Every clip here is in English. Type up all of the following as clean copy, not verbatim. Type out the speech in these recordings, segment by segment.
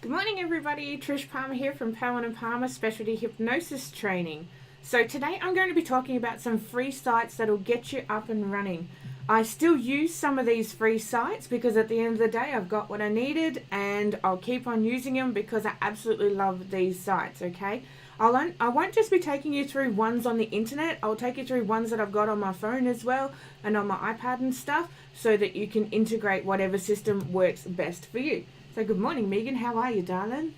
Good morning everybody, Trish Palmer here from Palmer & Palmer Specialty Hypnosis Training. So today I'm going to be talking about some free sites that will get you up and running. I still use some of these free sites because at the end of the day I've got what I needed and I'll keep on using them because I absolutely love these sites, okay? I won't just be taking you through ones on the internet, I'll take you through ones that I've got on my phone as well and on my iPad and stuff so that you can integrate whatever system works best for you. So good morning Megan, how are you darling?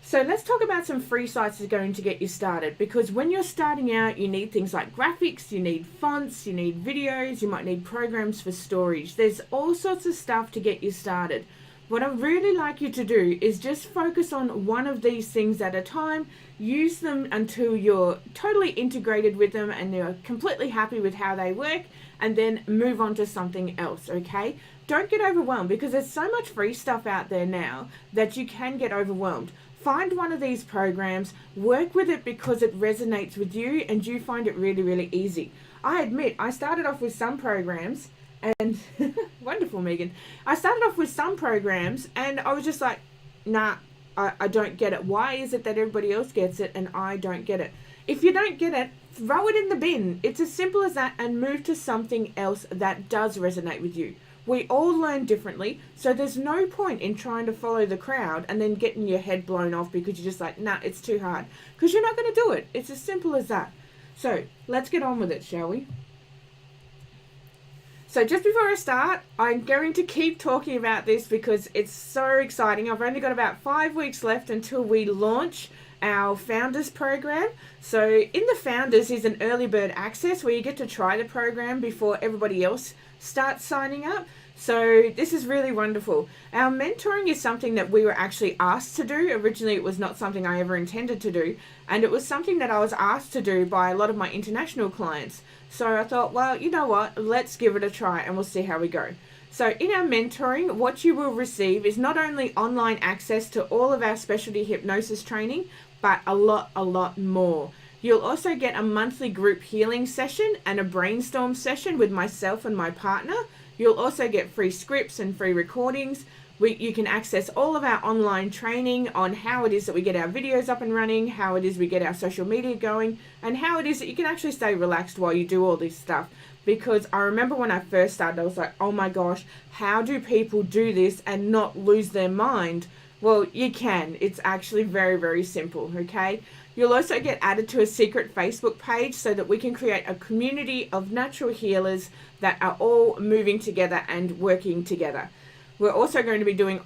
So let's talk about some free sites that are going to get you started, because when you're starting out you need things like graphics, you need fonts, you need videos, you might need programs for storage. There's all sorts of stuff to get you started. What I'd really like you to do is just focus on one of these things at a time, use them until you're totally integrated with them and you're completely happy with how they work, and then move on to something else, okay? Don't get overwhelmed because there's so much free stuff out there now that you can get overwhelmed. Find one of these programs, work with it because it resonates with you and you find it really, really easy. I admit, I started off with some programs and, wonderful Megan, I started off with some programs and I was just like, nah, I don't get it. Why is it that everybody else gets it and I don't get it? If you don't get it, throw it in the bin. It's as simple as that and move to something else that does resonate with you. We all learn differently, so there's no point in trying to follow the crowd and then getting your head blown off because you're just like, nah, it's too hard. Because you're not going to do it. It's as simple as that. So let's get on with it, shall we? So just before I start, I'm going to keep talking about this because it's so exciting. I've only got about 5 weeks left until we launch our Founders program. So in the Founders is an early bird access where you get to try the program before everybody else starts signing up. So this is really wonderful. Our mentoring is something that we were actually asked to do. Originally it was not something I ever intended to do, and it was something that I was asked to do by a lot of my international clients. So I thought, well, you know what, let's give it a try and we'll see how we go. So in our mentoring, what you will receive is not only online access to all of our specialty hypnosis training, but a lot more. You'll also get a monthly group healing session and a brainstorm session with myself and my partner. You'll also get free scripts and free recordings. You can access all of our online training on how it is that we get our videos up and running, how it is we get our social media going, and how it is that you can actually stay relaxed while you do all this stuff. Because I remember when I first started, I was like, oh my gosh, how do people do this and not lose their mind? Well, you can. It's actually very, very simple, okay? You'll also get added to a secret Facebook page so that we can create a community of natural healers that are all moving together and working together. We're also going to be doing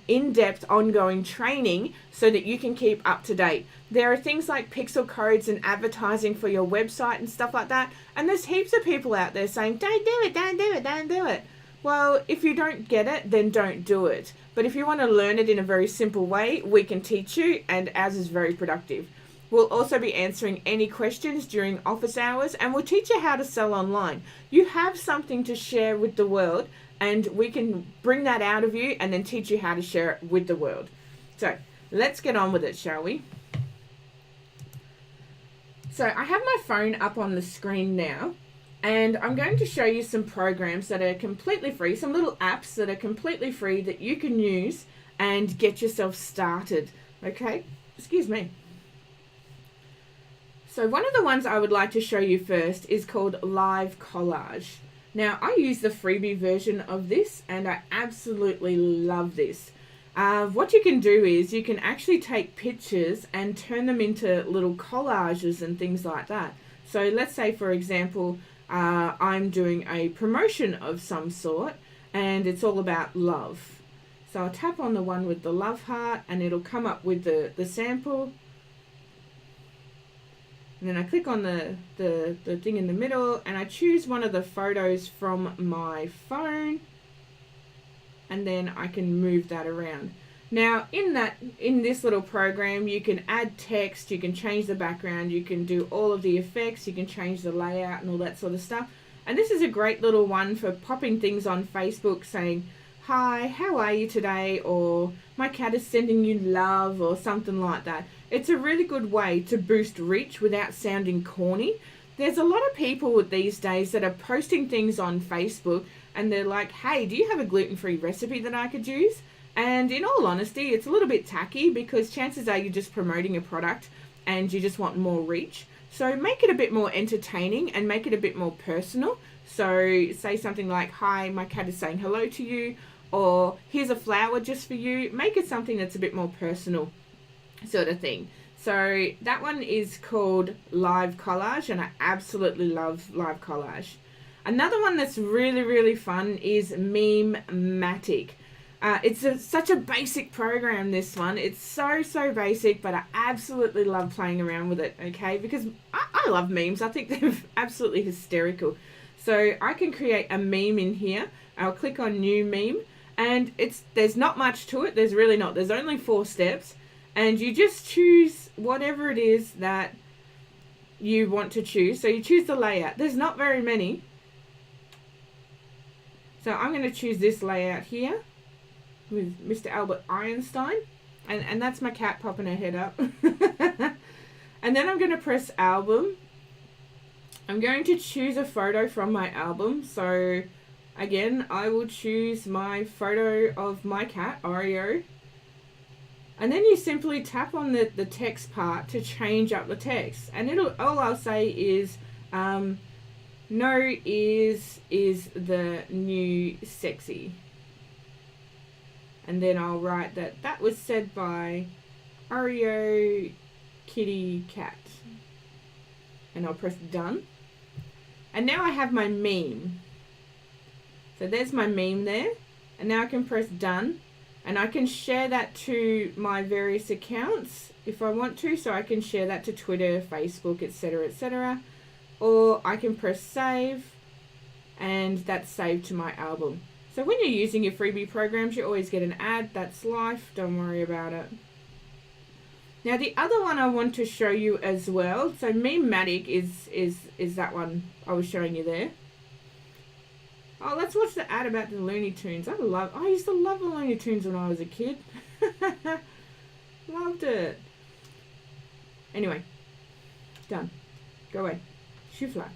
in-depth ongoing training so that you can keep up to date. There are things like pixel codes and advertising for your website and stuff like that. And there's heaps of people out there saying, don't do it, don't do it, don't do it. Well, if you don't get it, then don't do it. But if you want to learn it in a very simple way, we can teach you, and ours is very productive. We'll also be answering any questions during office hours, and we'll teach you how to sell online. You have something to share with the world, and we can bring that out of you and then teach you how to share it with the world. So let's get on with it, shall we? So I have my phone up on the screen now. And I'm going to show you some programs that are completely free, some little apps that are completely free that you can use and get yourself started. Okay, excuse me. So one of the ones I would like to show you first is called Live Collage. Now I use the freebie version of this and I absolutely love this. What you can do is you can actually take pictures and turn them into little collages and things like that. So let's say, for example, I'm doing a promotion of some sort and it's all about love. So I'll tap on the one with the love heart and it'll come up with the sample. And then I click on the thing in the middle and I choose one of the photos from my phone and then I can move that around. Now in this little program you can add text, you can change the background, you can do all of the effects, you can change the layout and all that sort of stuff. And this is a great little one for popping things on Facebook saying, hi, how are you today? Or my cat is sending you love or something like that. It's a really good way to boost reach without sounding corny. there's a lot of people these days that are posting things on Facebook and they're like, hey, do you have a gluten-free recipe that I could use? And in all honesty, it's a little bit tacky because chances are you're just promoting a product and you just want more reach. So make it a bit more entertaining and make it a bit more personal. So say something like, hi, my cat is saying hello to you, or here's a flower just for you. Make it something that's a bit more personal sort of thing. So that one is called Live Collage, and I absolutely love Live Collage. Another one that's really, really fun is Meme-matic. It's such a basic program, this one. It's so basic, but I absolutely love playing around with it, okay? Because I love memes. I think they're absolutely hysterical. So I can create a meme in here. I'll click on New Meme, and there's not much to it. There's really not. There's only 4 steps. And you just choose whatever it is that you want to choose. So you choose the layout. There's not very many. So I'm going to choose this layout here with Mr. Albert Einstein. And that's my cat popping her head up. And then I'm going to press album. I'm going to choose a photo from my album. So again, I will choose my photo of my cat, Oreo. And then you simply tap on the text part to change up the text. And all I'll say is, no is the new sexy. And then I'll write that was said by Oreo Kitty Cat. And I'll press done. And now I have my meme. So there's my meme there. And now I can press done. And I can share that to my various accounts if I want to. So I can share that to Twitter, Facebook, etc., etc. Or I can press save, and that's saved to my album. So when you're using your freebie programs, you always get an ad. That's life. Don't worry about it. Now the other one I want to show you as well. So Meme-matic is that one I was showing you there. Oh, let's watch the ad about the Looney Tunes. I used to love the Looney Tunes when I was a kid. Loved it. Anyway, done. Go away. Shoo fly.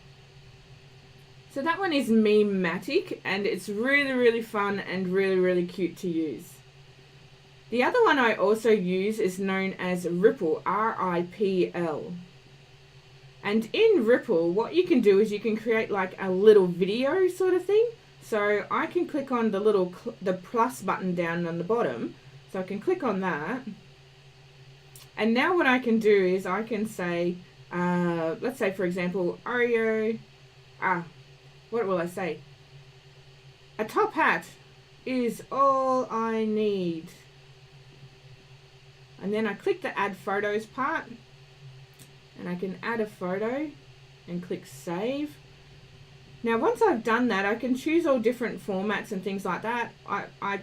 So that one is Meme-matic, and it's really, really fun and really, really cute to use. The other one I also use is known as Ripple, R-I-P-L. And in Ripple, what you can do is you can create like a little video sort of thing. So I can click on the plus button down on the bottom. So I can click on that. And now what I can do is I can say, let's say for example, Oreo, what will I say? A top hat is all I need. And then I click the add photos part. And I can add a photo and click save. Now once I've done that, I can choose all different formats and things like that. I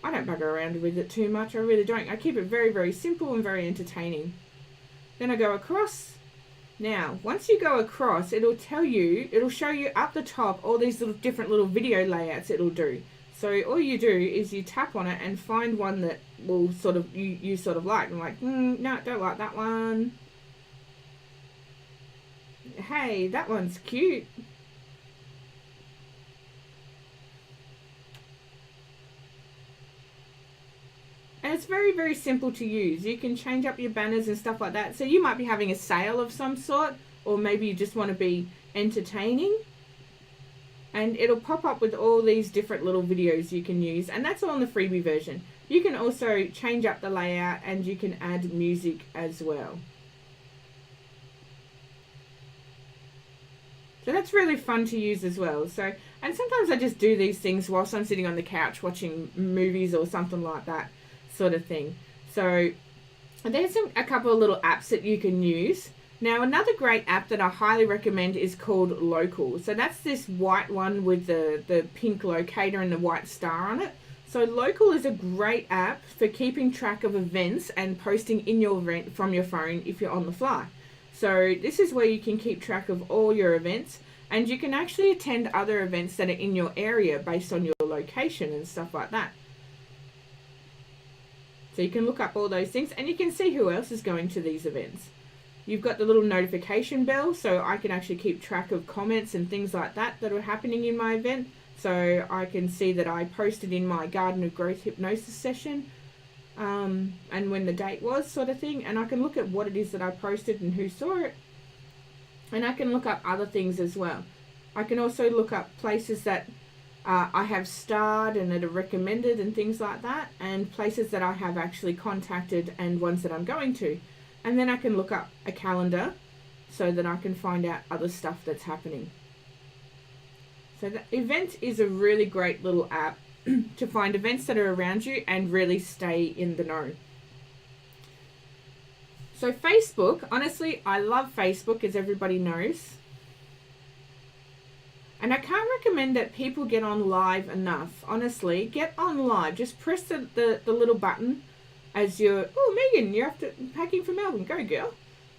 don't bugger around with it too much. I really don't. I keep it very, very simple and very entertaining. Then I go across. Now, once you go across, it'll show you up the top all these little different little video layouts it'll do. So all you do is you tap on it and find one that will sort of you sort of like. I'm like, no, don't like that one. Hey, that one's cute. And it's very, very simple to use. You can change up your banners and stuff like that. So you might be having a sale of some sort, or maybe you just want to be entertaining. And it'll pop up with all these different little videos you can use. And that's all in the freebie version. You can also change up the layout and you can add music as well. So that's really fun to use as well. So, and sometimes I just do these things whilst I'm sitting on the couch watching movies or something like that sort of thing. So there's a couple of little apps that you can use. Now another great app that I highly recommend is called Local. So that's this white one with the pink locator and the white star on it. So Local is a great app for keeping track of events and posting in your event from your phone if you're on the fly. So this is where you can keep track of all your events, and you can actually attend other events that are in your area based on your location and stuff like that. So you can look up all those things and you can see who else is going to these events. You've got the little notification bell, so I can actually keep track of comments and things like that are happening in my event. So I can see that I posted in my Garden of Growth hypnosis session, and when the date was, sort of thing. And I can look at what it is that I posted and who saw it. And I can look up other things as well. I can also look up places that I have starred and that are recommended and things like that, and places that I have actually contacted and ones that I'm going to. And then I can look up a calendar so that I can find out other stuff that's happening. So the event is a really great little app to find events that are around you and really stay in the know. So Facebook, honestly, I love Facebook, as everybody knows. And I can't recommend that people get on live enough. Honestly, get on live. Just press the little button as you're, oh, Megan, you're after packing for Melbourne. Go, girl.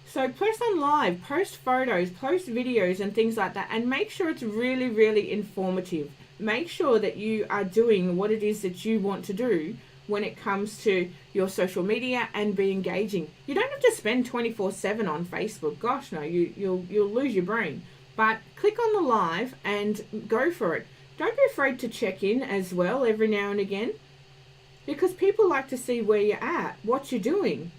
So press on live, post photos, post videos and things like that, and make sure it's really, really informative. Make sure that you are doing what it is that you want to do when it comes to your social media and be engaging. You don't have to spend 24/7 on Facebook. Gosh, no, you'll lose your brain. But click on the live and go for it. Don't be afraid to check in as well every now and again, because people like to see where you're at, what you're doing.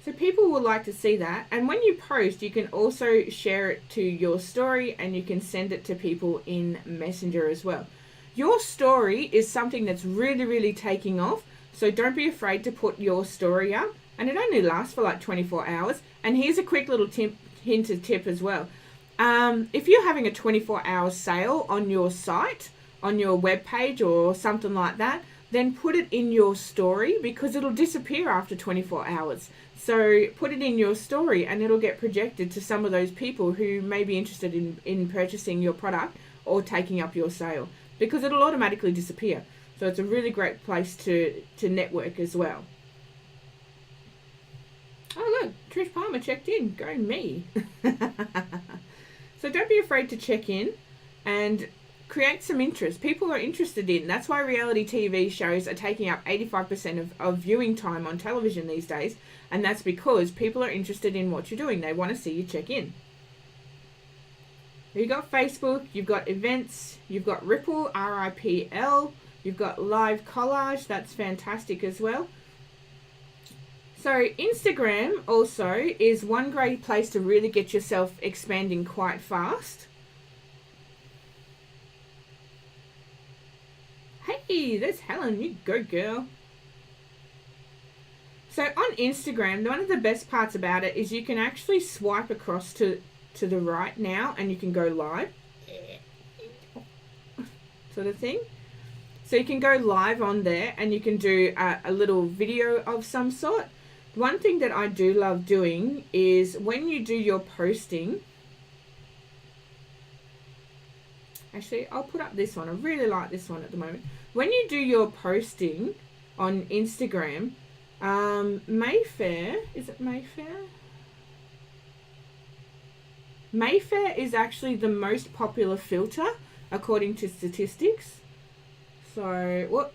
So people will like to see that. And when you post, you can also share it to your story, and you can send it to people in Messenger as well. Your story is something that's really, really taking off. So don't be afraid to put your story up. And it only lasts for like 24 hours. And here's a quick little tip as well. If you're having a 24-hour sale on your site, on your webpage or something like that, then put it in your story, because it'll disappear after 24 hours. So put it in your story and it'll get projected to some of those people who may be interested in purchasing your product or taking up your sale, because it'll automatically disappear. So it's a really great place to network as well. Oh look, Trish Palmer checked in. Go me. So don't be afraid to check in and create some interest. People are interested in. That's why reality TV shows are taking up 85% of viewing time on television these days. And that's because people are interested in what you're doing. They want to see you check in. You've got Facebook, you've got events, you've got Ripple, RIPL, you've got live collage. That's fantastic as well. So Instagram also is one great place to really get yourself expanding quite fast. Hey, there's Helen. You go, girl. So on Instagram, one of the best parts about it is you can actually swipe across to the right now, and you can go live. Sort of thing. So you can go live on there, and you can do a little video of some sort. One thing that I do love doing is when you do your posting. Actually, I'll put up this one. I really like this one at the moment. When you do your posting on Instagram, Mayfair, is it Mayfair? Mayfair is actually the most popular filter according to statistics. So,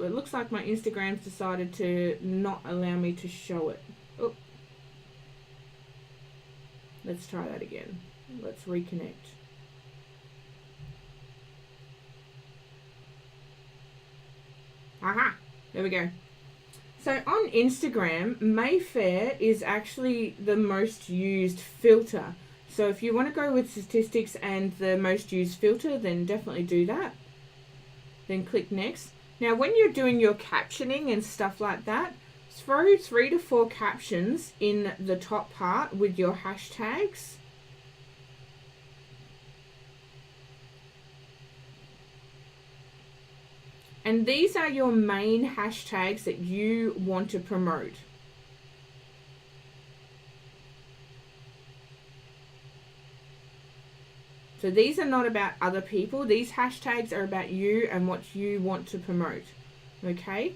it looks like my Instagram's decided to not allow me to show it. Oh. Let's try that again. Let's reconnect. Aha! There we go. So on Instagram, Mayfair is actually the most used filter. So if you want to go with statistics and the most used filter, then definitely do that. Then click next. Now when you're doing your captioning and stuff like that, throw 3 to 4 captions in the top part with your hashtags. And these are your main hashtags that you want to promote. So these are not about other people. These hashtags are about you and what you want to promote. Okay?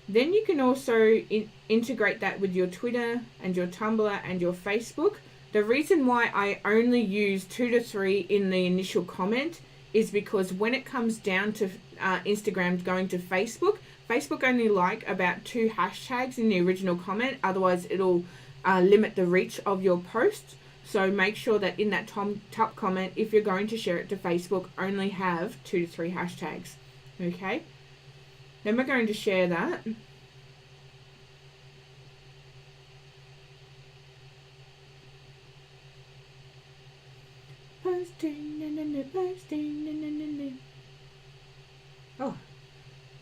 Then you can also integrate that with your Twitter and your Tumblr and your Facebook. The reason why I only use 2 to 3 in the initial comment is because when it comes down to Instagram going to Facebook, Facebook only like about 2 hashtags in the original comment. Otherwise, it'll limit the reach of your post. So make sure that in that top comment, if you're going to share it to Facebook, only have 2 to 3 hashtags. Okay. Then we're going to share that. Posting. Oh,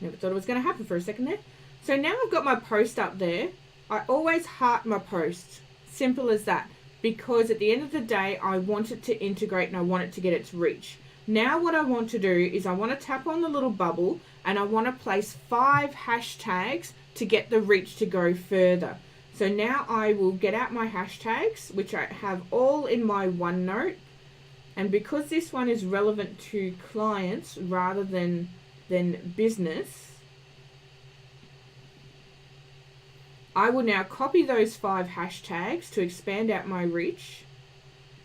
never thought it was going to happen for a second there. So now I've got my post up there. I always heart my posts. Simple as that. Because at the end of the day, I want it to integrate and I want it to get its reach. Now what I want to do is I want to tap on the little bubble and I want to place 5 hashtags to get the reach to go further. So now I will get out my hashtags, which I have all in my OneNote. And because this one is relevant to clients rather than business, I will now copy those 5 hashtags to expand out my reach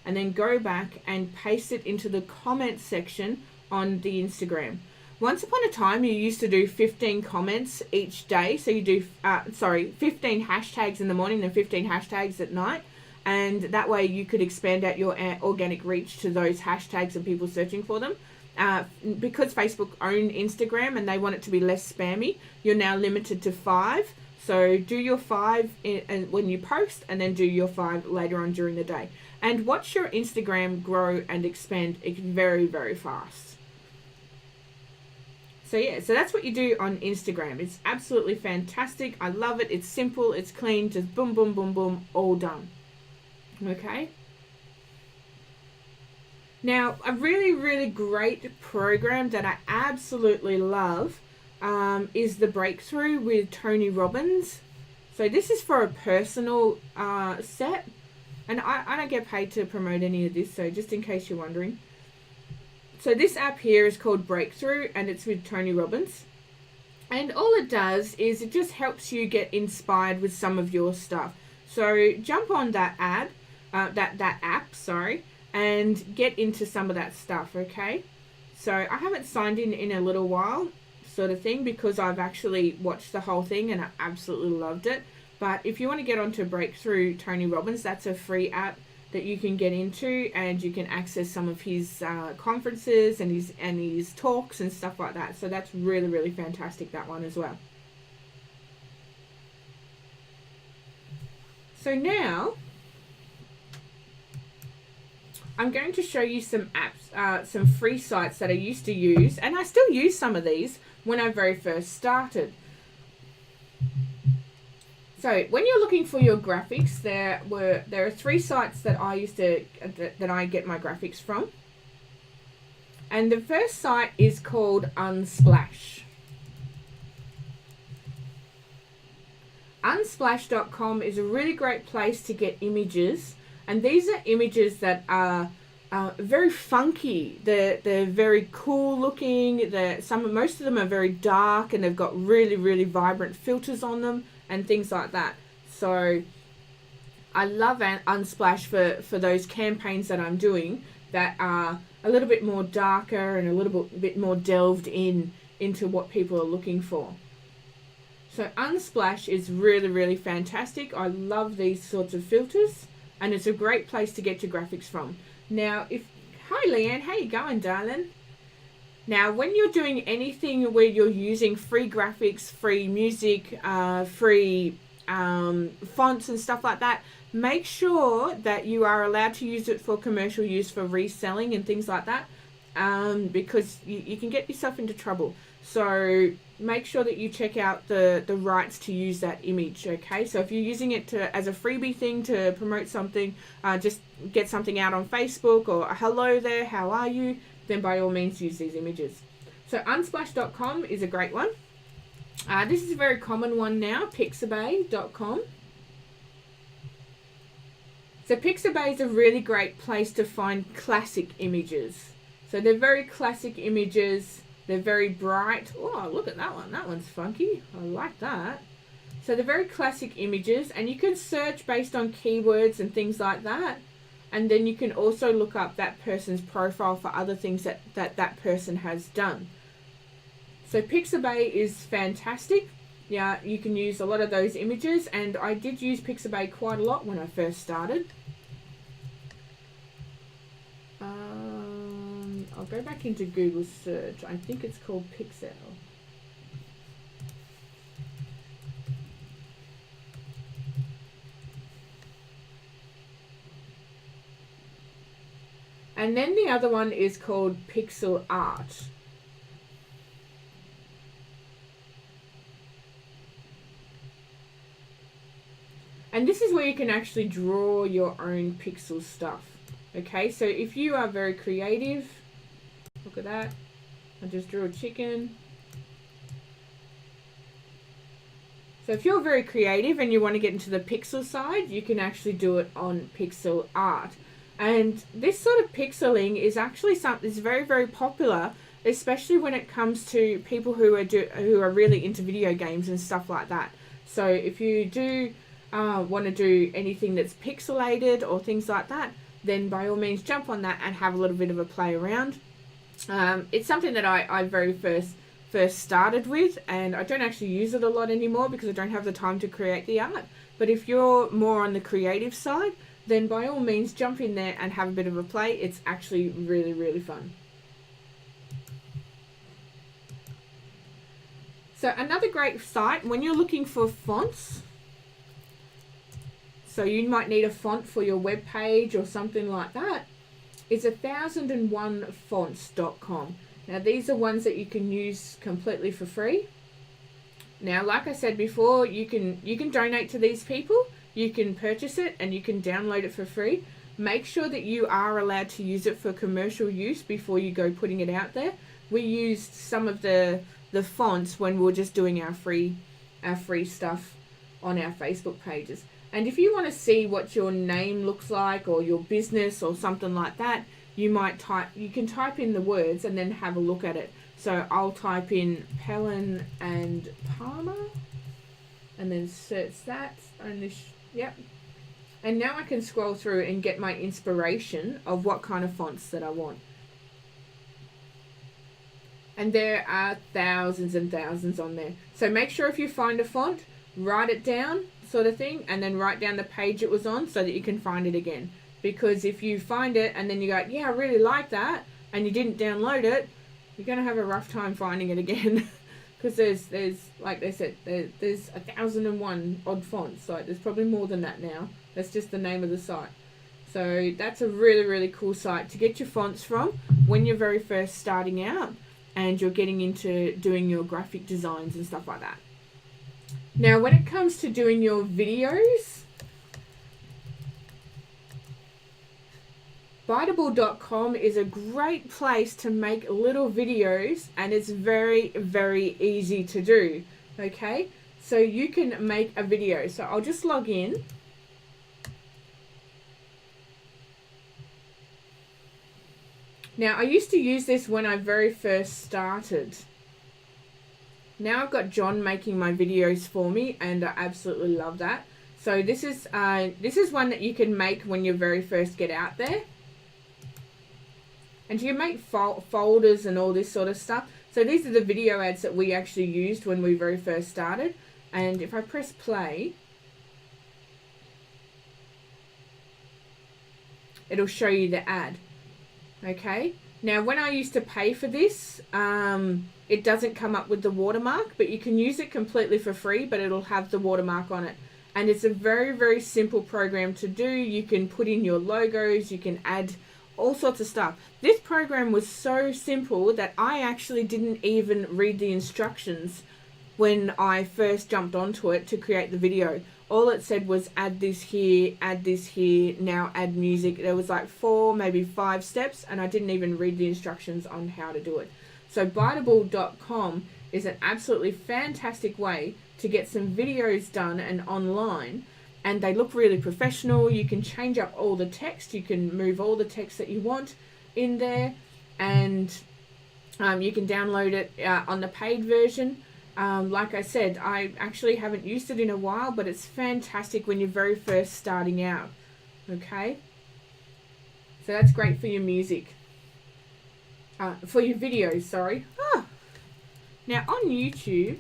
and then go back and paste it into the comment section on the Instagram. Once upon a time, you used to do 15 comments each day. So you do, 15 hashtags in the morning and 15 hashtags at night. And that way you could expand out your organic reach to those hashtags and people searching for them. Because Facebook own Instagram and they want it to be less spammy, you're now limited to 5. So do your 5 when you post and then do your 5 later on during the day. And watch your Instagram grow and expand very, very fast. So yeah, so that's what you do on Instagram. It's absolutely fantastic. I love it. It's simple. It's clean. Just boom, boom, boom, boom, all done. Okay. Now, a really, really great program that I absolutely love is the Breakthrough with Tony Robbins. So this is for a personal set. And I don't get paid to promote any of this, so just in case you're wondering. So this app here is called Breakthrough, and it's with Tony Robbins. And all it does is it just helps you get inspired with some of your stuff. So jump on that app, and get into some of that stuff, okay? So I haven't signed in a little while, sort of thing, because I've actually watched the whole thing and I absolutely loved it. But if you want to get onto Breakthrough Tony Robbins, that's a free app that you can get into, and you can access some of his conferences and his talks and stuff like that. So that's really, really fantastic, that one as well. So now I'm going to show you some apps, some free sites that I used to use, and I still use some of these when I very first started. So when you're looking for your graphics, there are 3 sites that I get my graphics from. And the first site is called Unsplash. Unsplash.com is a really great place to get images, and these are images that are very funky. They're very cool looking. Most of them are very dark, and they've got really, really vibrant filters on them and things like that. So I love Unsplash for those campaigns that I'm doing that are a little bit more darker and a little bit more delved into what people are looking for. So Unsplash is really, really fantastic. I love these sorts of filters, and it's a great place to get your graphics from. Now, hi Leanne, how you going, darling? Now, when you're doing anything where you're using free graphics, free music, free fonts and stuff like that, make sure that you are allowed to use it for commercial use, for reselling and things like that, because you can get yourself into trouble. So make sure that you check out the rights to use that image, okay? So if you're using it as a freebie thing to promote something, just get something out on Facebook or hello there, how are you? Then by all means use these images. So unsplash.com is a great one. This is a very common one now, pixabay.com. So Pixabay is a really great place to find classic images. So they're very classic images. They're very bright. Oh, look at that one. That one's funky. I like that. So they're very classic images, and you can search based on keywords and things like that. and then you can also look up that person's profile for other things that person has done. So Pixabay is fantastic. Yeah, you can use a lot of those images, and I did use Pixabay quite a lot when I first started. I'll go back into Google search. I think it's called Pixel. And then the other one is called Pixel Art. And this is where you can actually draw your own pixel stuff. Okay, so if you are very creative, look at that. I just drew a chicken. So if you're very creative and you want to get into the pixel side, you can actually do it on Pixel Art. And this sort of pixeling is actually something that's very, very popular, especially when it comes to people who are really into video games and stuff like that. So if you do want to do anything that's pixelated or things like that, then by all means jump on that and have a little bit of a play around. It's something that I very first started with, and I don't actually use it a lot anymore because I don't have the time to create the art. But if you're more on the creative side, then by all means jump in there and have a bit of a play. It's actually really, really fun. So another great site when you're looking for fonts, so you might need a font for your web page or something like that, is 1001fonts.com. Now these are ones that you can use completely for free. Now, like I said before, you can donate to these people, you can purchase it, and you can download it for free. Make sure that you are allowed to use it for commercial use before you go putting it out there. We used some of the fonts when we were just doing our free stuff on our Facebook pages. And if you want to see what your name looks like or your business or something like that, you can type in the words and then have a look at it. So I'll type in Pellin and Palmer and then search that. Yep. And now I can scroll through and get my inspiration of what kind of fonts that I want. And there are thousands and thousands on there. So make sure if you find a font, write it down, sort of thing, and then write down the page it was on so that you can find it again. Because if you find it and then you go, yeah, I really like that, and you didn't download it, you're going to have a rough time finding it again. Because there's like they said, there's 1001 odd fonts. Like there's probably more than that now. That's just the name of the site. So that's a really, really cool site to get your fonts from when you're very first starting out and you're getting into doing your graphic designs and stuff like that. Now, when it comes to doing your videos, Biteable.com is a great place to make little videos, and it's very, very easy to do. Okay, so you can make a video. So I'll just log in. Now, I used to use this when I very first started. Now I've got John making my videos for me, and I absolutely love that. So this is one that you can make when you very first get out there. And you can make folders and all this sort of stuff. So these are the video ads that we actually used when we very first started. And if I press play, it'll show you the ad. Okay. Now, when I used to pay for this, it doesn't come up with the watermark, but you can use it completely for free, but it'll have the watermark on it. And it's a very, very simple program to do. You can put in your logos, you can add all sorts of stuff. This program was so simple that I actually didn't even read the instructions when I first jumped onto it to create the video. All it said was add this here, now add music. There was like 4, maybe 5 steps, and I didn't even read the instructions on how to do it. So Biteable.com is an absolutely fantastic way to get some videos done and online, and they look really professional. You can change up all the text, you can move all the text that you want in there, and you can download it on the paid version. Like I said, I actually haven't used it in a while, but it's fantastic when you're very first starting out. Okay, So that's great for your music. For your videos, sorry. Now on YouTube,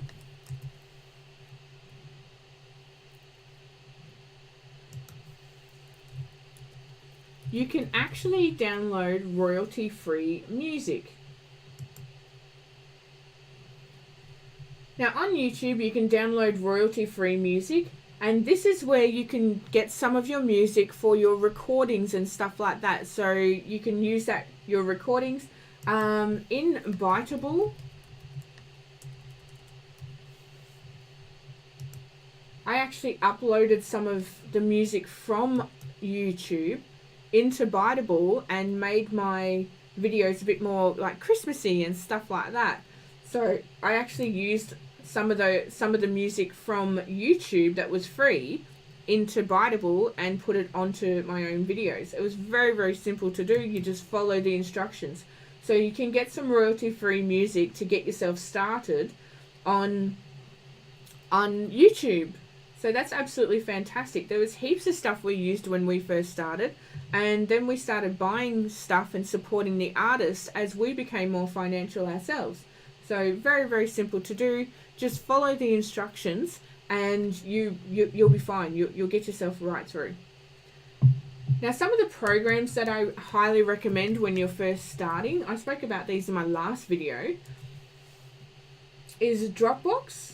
you can actually download royalty-free music. Now on YouTube, you can download royalty-free music, and this is where you can get some of your music for your recordings and stuff like that. So you can use that, your recordings. In Bitable, I actually uploaded some of the music from YouTube into Bitable and made my videos a bit more like Christmassy and stuff like that. So I actually used some of the music from YouTube that was free into Bitable and put it onto my own videos. It was very, very simple to do. You just follow the instructions. So you can get some royalty-free music to get yourself started on YouTube. So that's absolutely fantastic. There was heaps of stuff we used when we first started, and then we started buying stuff and supporting the artists as we became more financial ourselves. So very, very simple to do. Just follow the instructions and you'll be fine. You'll get yourself right through. Now, some of the programs that I highly recommend when you're first starting, I spoke about these in my last video, is Dropbox.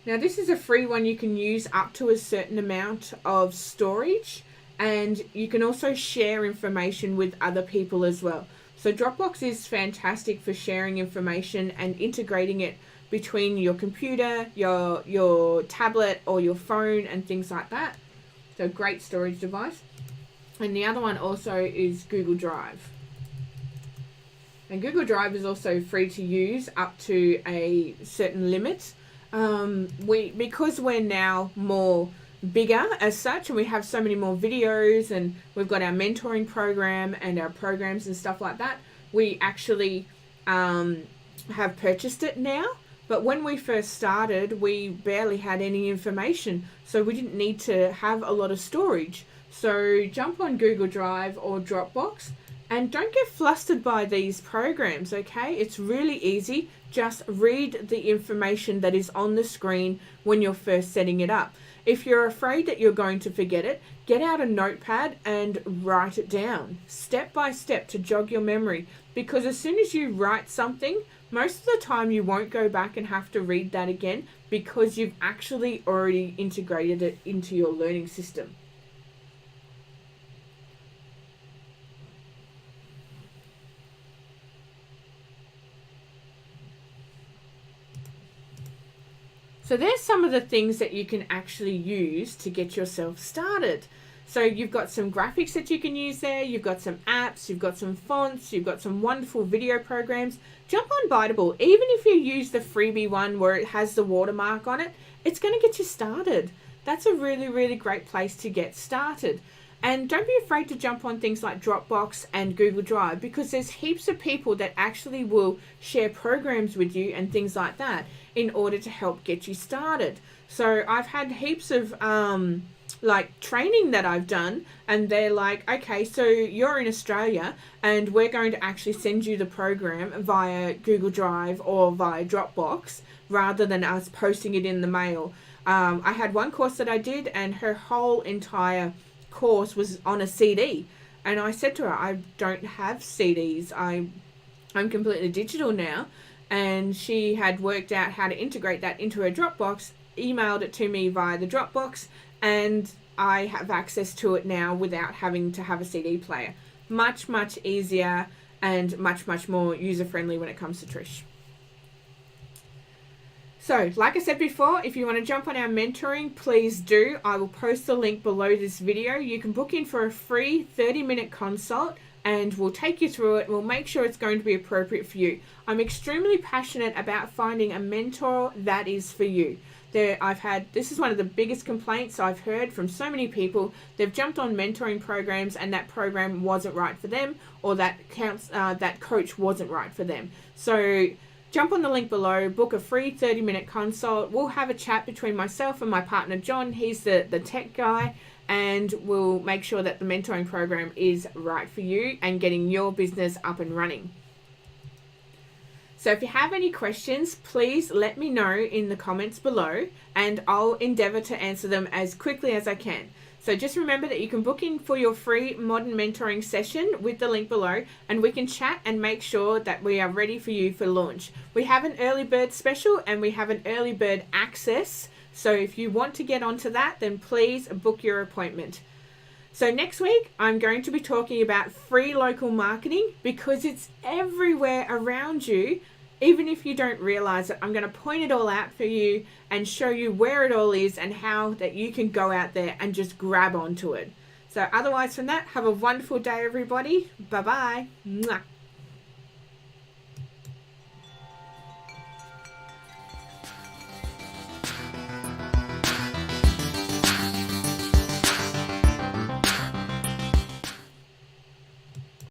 Now, this is a free one you can use up to a certain amount of storage, and you can also share information with other people as well. So Dropbox is fantastic for sharing information and integrating it between your computer, your tablet, or your phone and things like that. So great storage device. And the other one also is Google Drive. And Google Drive is also free to use up to a certain limit. Because we're now more bigger as such, and we have so many more videos, and we've got our mentoring program and our programs and stuff like that, we actually have purchased it now. But when we first started, we barely had any information, so we didn't need to have a lot of storage. So jump on Google Drive or Dropbox, and don't get flustered by these programs, okay? It's really easy. Just read the information that is on the screen when you're first setting it up. If you're afraid that you're going to forget it, get out a notepad and write it down step by step to jog your memory. Because as soon as you write something, most of the time you won't go back and have to read that again because you've actually already integrated it into your learning system. So there's some of the things that you can actually use to get yourself started. So you've got some graphics that you can use there, you've got some apps, you've got some fonts, you've got some wonderful video programs. Jump on Bitable. Even if you use the freebie one where it has the watermark on it, it's going to get you started. That's a really, really great place to get started. And don't be afraid to jump on things like Dropbox and Google Drive, because there's heaps of people that actually will share programs with you and things like that in order to help get you started. So I've had heaps of like training that I've done, and they're like, okay, so you're in Australia and we're going to actually send you the program via Google Drive or via Dropbox rather than us posting it in the mail. I had one course that I did, and her whole entire course was on a CD, and I said to her, I don't have CDs, I'm completely digital now. And she had worked out how to integrate that into her Dropbox, emailed it to me via the Dropbox, and I have access to it now without having to have a CD player. Much, much easier and much, much more user-friendly when it comes to Trish. So, like I said before, if you want to jump on our mentoring, please do. I will post the link below this video. You can book in for a free 30-minute consult, and we'll take you through it. We'll make sure it's going to be appropriate for you. I'm extremely passionate about finding a mentor that is for you. This is one of the biggest complaints I've heard from so many people. They've jumped on mentoring programs and that program wasn't right for them, or that coach wasn't right for them. So jump on the link below, book a free 30-minute consult. We'll have a chat between myself and my partner John. He's the tech guy, and we'll make sure that the mentoring program is right for you and getting your business up and running. So if you have any questions, please let me know in the comments below, and I'll endeavor to answer them as quickly as I can. So just remember that you can book in for your free modern mentoring session with the link below, and we can chat and make sure that we are ready for you for launch. We have an early bird special and we have an early bird access. So if you want to get onto that, then please book your appointment. So next week, I'm going to be talking about free local marketing, because it's everywhere around you. Even if you don't realize it, I'm going to point it all out for you and show you where it all is and how that you can go out there and just grab onto it. So otherwise from that, have a wonderful day, everybody. Bye-bye. Mwah.